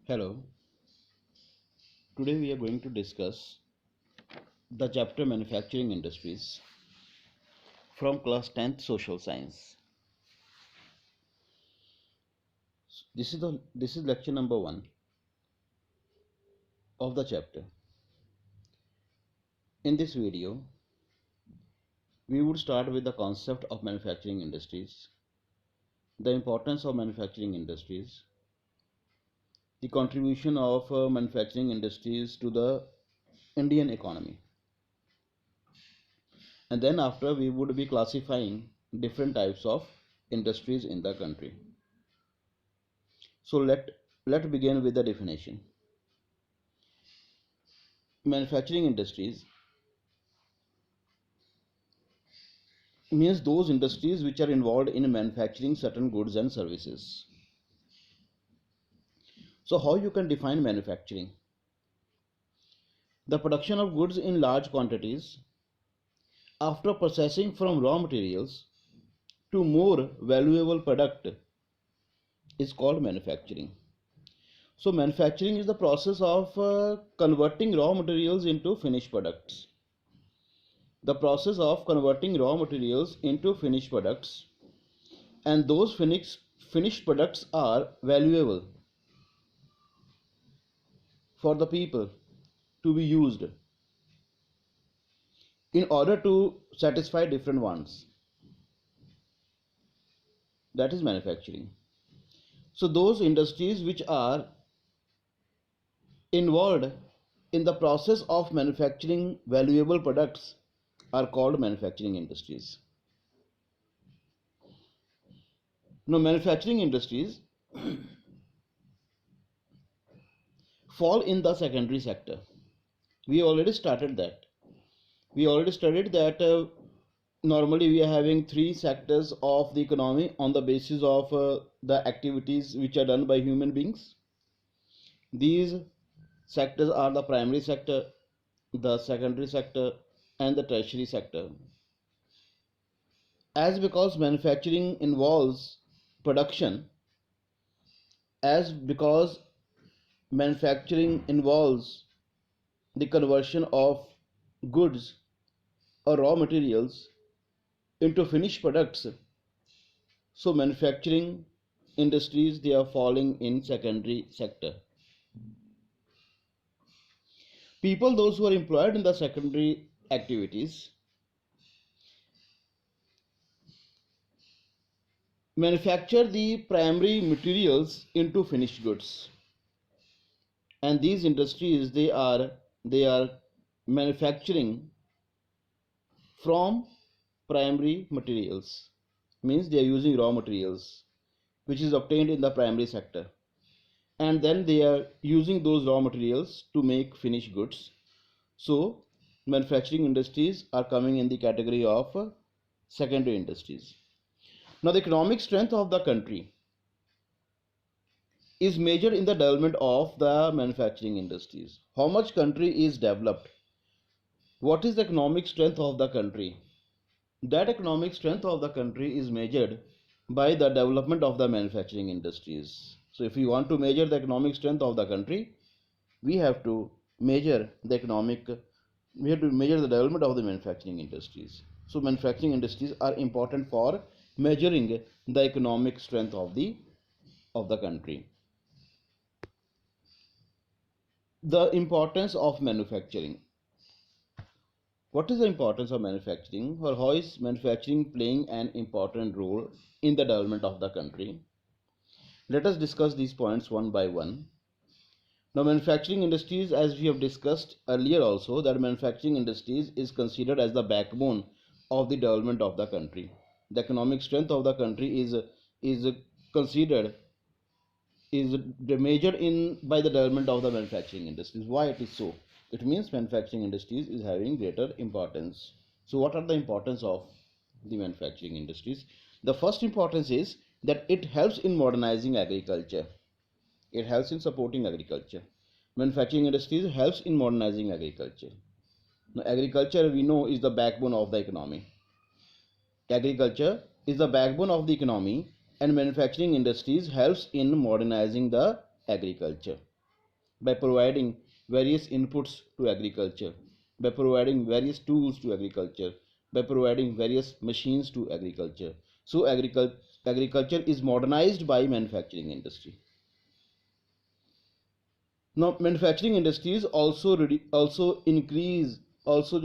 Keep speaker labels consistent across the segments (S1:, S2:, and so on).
S1: Hello, today we are going to discuss the chapter Manufacturing Industries from class 10th Social Science. This is lecture number 1 of the chapter. In this video, we would start with the concept of manufacturing industries, the importance of manufacturing industries, the contribution of manufacturing industries to the Indian economy. And then after we would be classifying different types of industries in the country. So let begin with the definition. Manufacturing industries means those industries which are involved in manufacturing certain goods and services. So how you can define manufacturing? The production of goods in large quantities after processing from raw materials to more valuable product is called manufacturing. So manufacturing is the process of converting raw materials into finished products. The process of converting raw materials into finished products, and those finished products are valuable for the people to be used in order to satisfy different wants. That is manufacturing. So those industries which are involved in the process of manufacturing valuable products are called manufacturing industries. Now manufacturing industries fall in the secondary sector. We already started that. We already studied that normally we are having three sectors of the economy on the basis of the activities which are done by human beings. These sectors are the primary sector, the secondary sector, and the tertiary sector. As because manufacturing involves production, as because manufacturing involves the conversion of goods or raw materials into finished products, so manufacturing industries, they are falling in secondary sector. People those who are employed in the secondary activities manufacture the primary materials into finished goods, and these industries, they are manufacturing from primary materials, means they are using raw materials which is obtained in the primary sector, and then they are using those raw materials to make finished goods. So manufacturing industries are coming in the category of secondary industries. Now the economic strength of the country is measured in the development of the manufacturing industries. How much country is developed? What is the economic strength of the country? That economic strength of the country is measured by the development of the manufacturing industries. So if we want to measure the economic strength of the country, we have to measure the development of the manufacturing industries. So manufacturing industries are important for measuring the economic strength of the country. The importance of manufacturing. What is the importance of manufacturing, or how is manufacturing playing an important role in the development of the country? Let us discuss these points one by one. Now manufacturing industries, as we have discussed earlier also, that manufacturing industries is considered as the backbone of the development of the country. The economic strength of the country is considered, is measured in by the development of the manufacturing industries. Why it is so? It means manufacturing industries is having greater importance. So what are the importance of the manufacturing industries? The first importance is that it helps in modernizing agriculture. It helps in supporting agriculture. Manufacturing industries helps in modernizing agriculture. Now agriculture, we know, is the backbone of the economy. Agriculture is the backbone of the economy, and manufacturing industries helps in modernizing the agriculture. by providing various inputs to agriculture, by providing various tools to agriculture, by providing various machines to agriculture. So agriculture is modernized by manufacturing industry. Now manufacturing industries also जो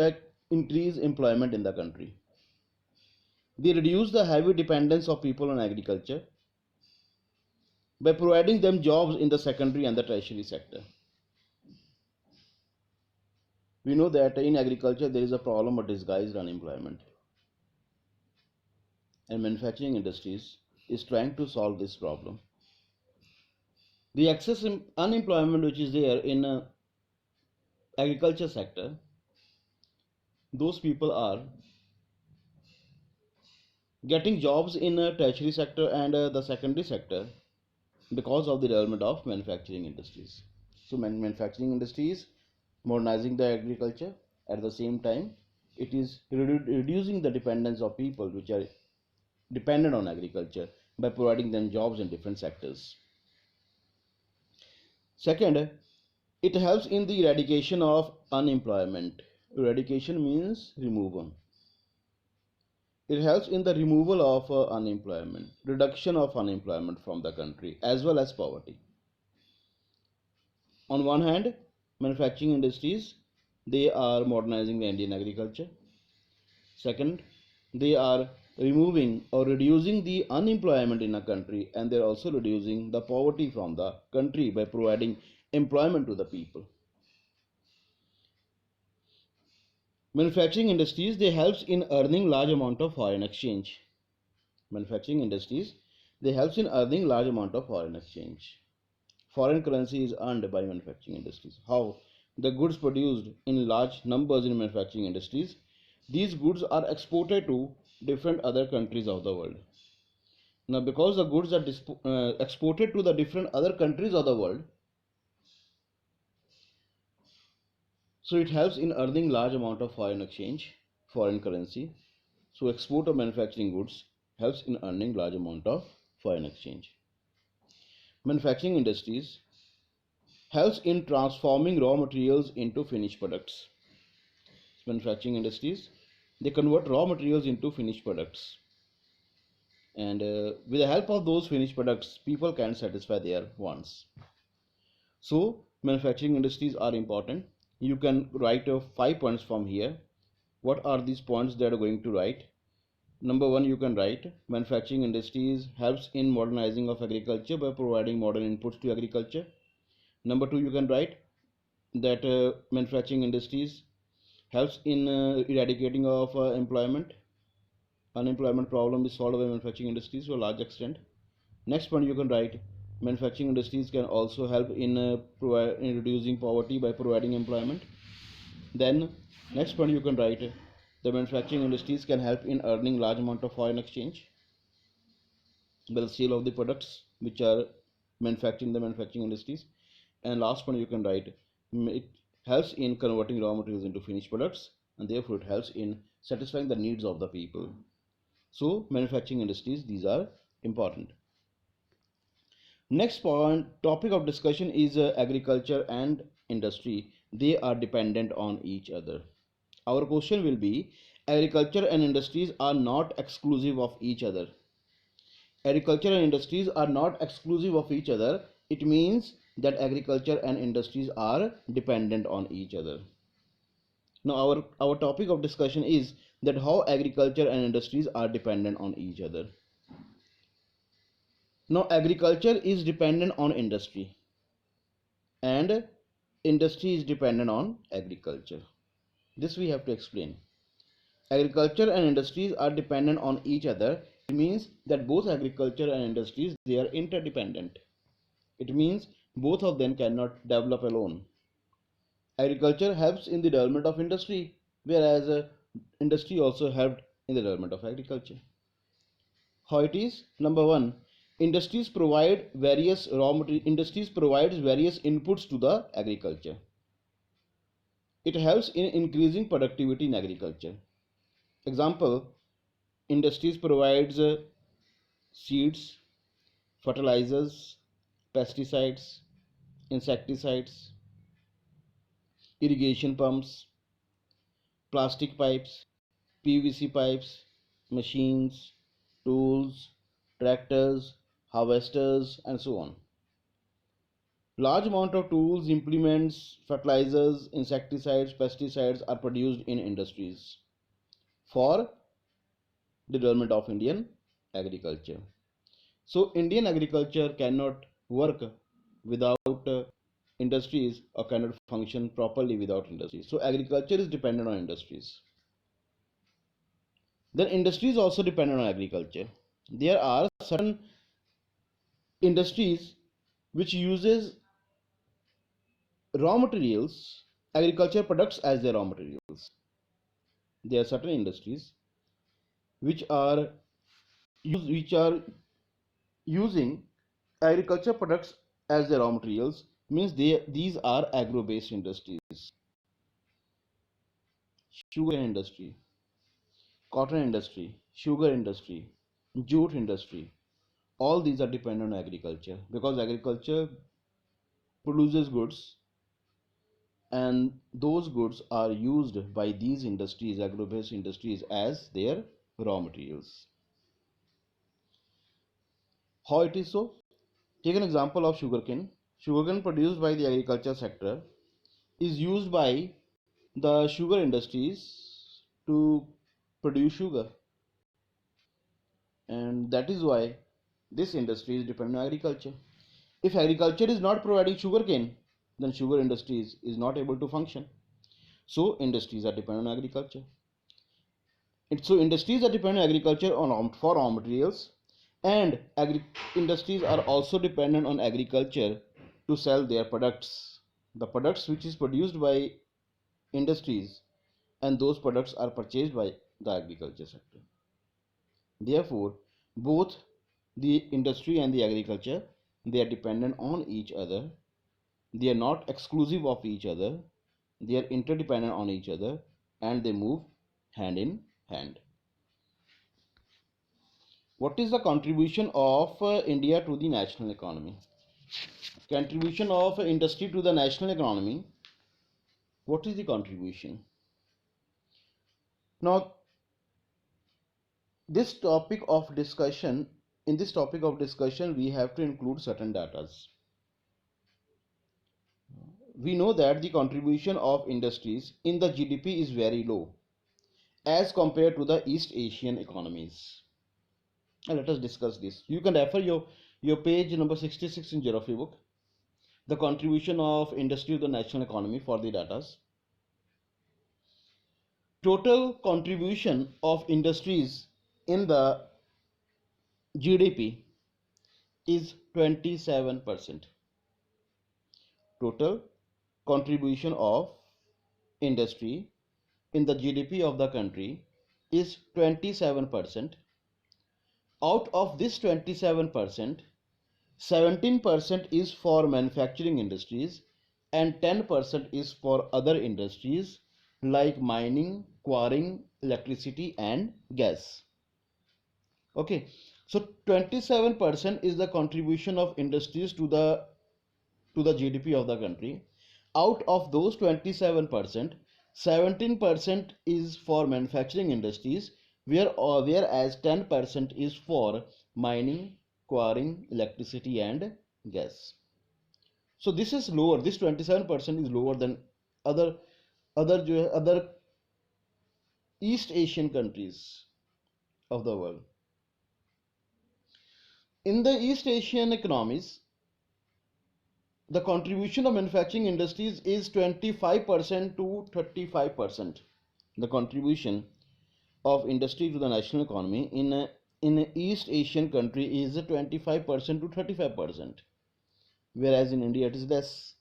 S1: है increase employment in the country. They reduce the heavy dependence of people on agriculture by providing them jobs in the secondary and the tertiary sector. We know that in agriculture there is a problem of disguised unemployment, and manufacturing industries is trying to solve this problem. The excess unemployment which is there in agriculture sector, those people are getting jobs in tertiary sector and the secondary sector because of the development of manufacturing industries. So manufacturing industries modernizing the agriculture, at the same time it is reducing the dependence of people which are dependent on agriculture by providing them jobs in different sectors. Second, it helps in the eradication of unemployment. Eradication means removal. It helps in the removal of unemployment, reduction of unemployment from the country, as well as poverty. On one hand, manufacturing industries, they are modernizing the Indian agriculture. Second, they are removing or reducing the unemployment in a country, and they're also reducing the poverty from the country by providing employment to the people. Manufacturing industries, they helps in earning large amount of foreign exchange. Manufacturing industries, they helps in earning large amount of foreign exchange. Foreign currency is earned by manufacturing industries. How? The goods produced in large numbers in manufacturing industries, these goods are exported to different other countries of the world. Now because the goods are exported to the different other countries of the world, so it helps in earning large amount of foreign exchange, foreign currency. So export of manufacturing goods helps in earning large amount of foreign exchange. Manufacturing industries helps in transforming raw materials into finished products. Manufacturing industries, they convert raw materials into finished products, and with the help of those finished products people can satisfy their wants. So manufacturing industries are important. You can write 5 points from here. What are these points that are going to write? Number one, you can write manufacturing industries helps in modernizing of agriculture by providing modern inputs to agriculture. Number two, you can write that manufacturing industries helps in eradicating of employment. Unemployment problem is solved by manufacturing industries to a large extent. Next one, you can write manufacturing industries can also help in reducing poverty by providing employment. Then next one, you can write the manufacturing industries can help in earning large amount of foreign exchange by the sale of the products which are manufactured in the manufacturing industries. And last one, you can write it helps in converting raw materials into finished products, and therefore it helps in satisfying the needs of the people. So manufacturing industries, these are important. Next point, topic of discussion is agriculture and industry. They are dependent on each other. Our question will be, agriculture and industries are not exclusive of each other. Agriculture and industries are not exclusive of each other. It means that agriculture and industries are dependent on each other. Now our topic of discussion is that how agriculture and industries are dependent on each other. Now agriculture is dependent on industry and industry is dependent on agriculture. This we have to explain. Agriculture and industries are dependent on each other. It means that both agriculture and industries, they are interdependent. It means both of them cannot develop alone. Agriculture helps in the development of industry, whereas industry also helped in the development of agriculture. How it is? Number one, industries provide various raw material. Industries provides various inputs to the agriculture. It helps in increasing productivity in agriculture. Example, industries provides seeds, fertilizers, pesticides, insecticides, irrigation pumps, plastic pipes, PVC pipes, machines, tools, tractors, harvesters, and so on. Large amount of tools, implements, fertilizers, insecticides, pesticides are produced in industries for the development of Indian agriculture. So Indian agriculture cannot work without industries or cannot function properly without industries. So agriculture is dependent on industries. Then industries also depend on agriculture. There are certain industries which uses raw materials, agriculture products as their raw materials. There are certain industries which are using agriculture products as their raw materials, means these are agro based industries. Sugar industry, cotton industry, sugar industry, jute industry, all these are dependent on agriculture because agriculture produces goods and those goods are used by these industries, agro-based industries, as their raw materials. How it is so? Take an example of sugarcane. Sugarcane produced by the agriculture sector is used by the sugar industries to produce sugar, and that is why this industry is dependent on agriculture. If agriculture is not providing sugarcane, then sugar industries is not able to function. So industries are dependent on agriculture. So industries are dependent on agriculture for raw materials, and industries are also dependent on agriculture to sell their products. The products which is produced by industries, and those products are purchased by the agriculture sector. Therefore, both the industry and the agriculture, they are dependent on each other. They are not exclusive of each other. They are interdependent on each other, and they move hand in hand. What is the contribution of India to the national economy? Contribution of industry to the national economy. What is the contribution? Now, this topic of discussion, in this topic of discussion, we have to include certain datas. We know that the contribution of industries in the GDP is very low as compared to the East Asian economies. And let us discuss this. You can refer your page number 66 in geography book. The contribution of industry to the national economy for the datas. Total contribution of industries in the GDP is 27%. Total contribution of industry in the GDP of the country is 27%. Out of this 27%, 17% is for manufacturing industries and 10% is for other industries like mining, quarrying, electricity and gas. Okay, so 27% is the contribution of industries to the GDP of the country. Out of those 27%, 17% is for manufacturing industries, whereas 10% is for mining, quarrying, electricity and gas. So this is lower. This 27% is lower than other other East Asian countries of the world. In the East Asian economies, the contribution of manufacturing industries is 25% to 35%. The contribution of industry to the national economy in a East Asian country is 25% to 35%, whereas in India it is less.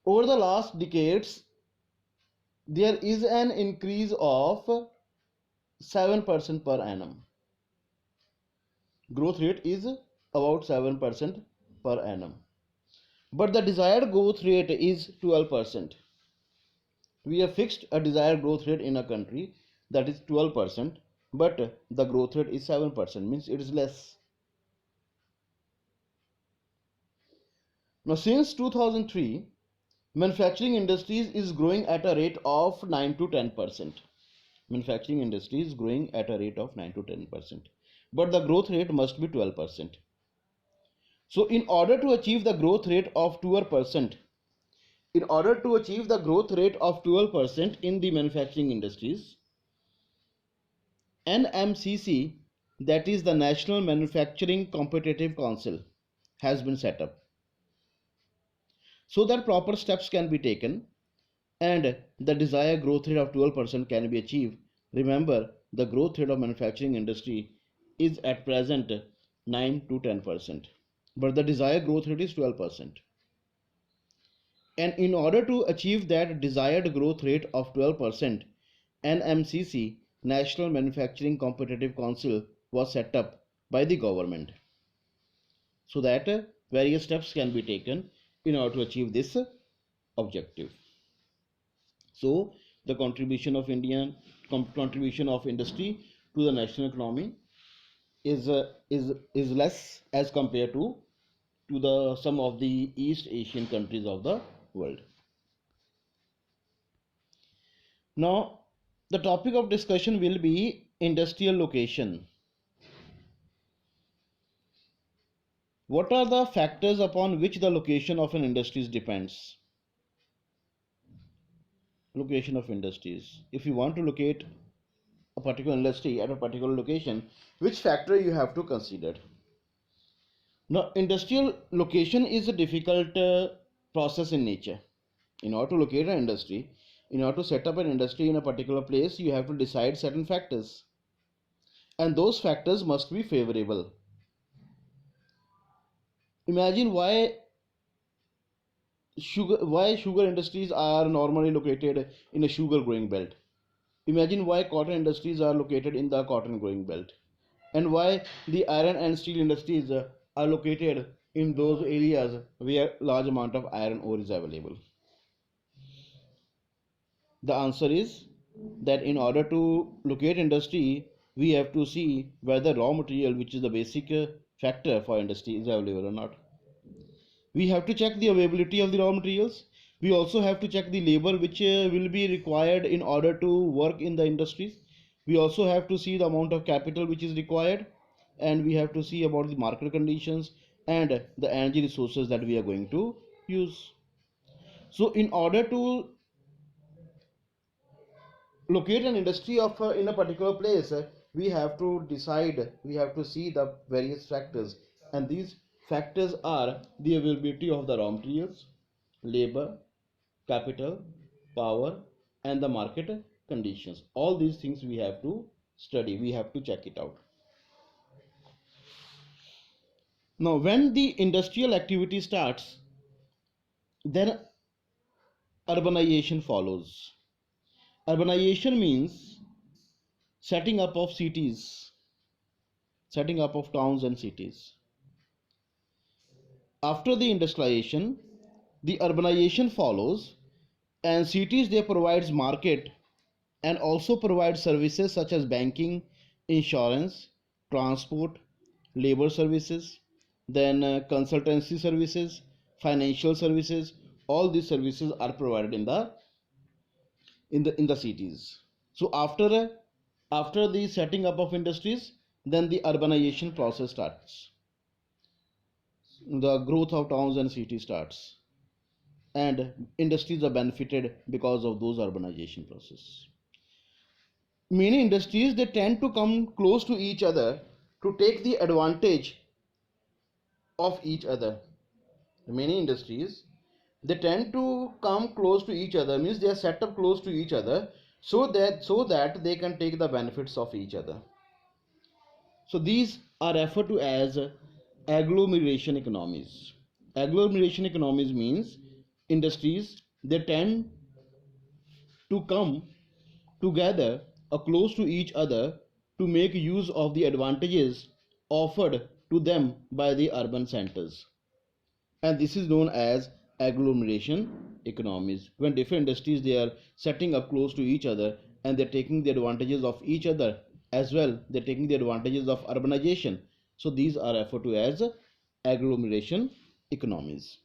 S1: Over the last decades, there is an increase of 7% per annum. Growth rate is about 7% per annum. But the desired growth rate is 12%. We have fixed a desired growth rate in a country, that is 12%, but the growth rate is 7%, means it is less. Now, since 2003, manufacturing industries is growing at a rate of 9 to 10%. Manufacturing industry is growing at a rate of 9 to 10%. But the growth rate must be 12%. So, in order to achieve the growth rate of 12%, in order to achieve the growth rate of 12% in the manufacturing industries, NMCC, that is the National Manufacturing Competitive Council, has been set up so that proper steps can be taken and the desired growth rate of 12% can be achieved. Remember, the growth rate of manufacturing industry is at present 9 to 10%, but the desired growth rate is 12%. And in order to achieve that desired growth rate of 12%, NMCC, National Manufacturing Competitive Council, was set up by the government so that various steps can be taken in order to achieve this objective. So the contribution of industry to the national economy is less as compared to the some of the East Asian countries of the world. Now, the topic of discussion will be industrial location. What are the factors upon which the location of an industry depends? Location of industries. If you want to locate a particular industry at a particular location, which factor you have to consider? Now, industrial location is a difficult process in nature. In order to locate an industry, in order to set up an industry in a particular place, you have to decide certain factors, and those factors must be favorable. Imagine why sugar industries are normally located in a sugar growing belt. Imagine why cotton industries are located in the cotton growing belt, and why the iron and steel industries are located in those areas where large amount of iron ore is available. The answer is that in order to locate industry, we have to see whether raw material, which is the basic factor for industry, is available or not. We have to check the availability of the raw materials. We also have to check the labor which will be required in order to work in the industries. We also have to see the amount of capital which is required, and we have to see about the market conditions and the energy resources that we are going to use. So in order to locate an industry of in a particular place, we have to decide, we have to see the various factors, and these factors are the availability of the raw materials, labor, capital, power, and the market conditions. All these things we have to study, we have to check it out. Now, when the industrial activity starts, then urbanization follows. Urbanization means setting up of cities, setting up of towns and cities. After the industrialization, the urbanization follows, and cities they provides market and also provide services such as banking, insurance, transport, labor services, then consultancy services, financial services. All these services are provided in the cities. So after the setting up of industries, then the urbanization process starts. The growth of towns and cities starts, and industries are benefited because of those urbanization process. Many industries they tend to come close to each other to take the advantage of each other. Many industries they tend to come close to each other, means they are set up close to each other so that they can take the benefits of each other. So these are referred to as agglomeration economies. Agglomeration economies means industries they tend to come together or close to each other to make use of the advantages offered to them by the urban centers. And this is known as agglomeration economies. When different industries they are setting up close to each other and they're taking the advantages of each other, as well they're taking the advantages of urbanization. So these are referred to as agglomeration economies.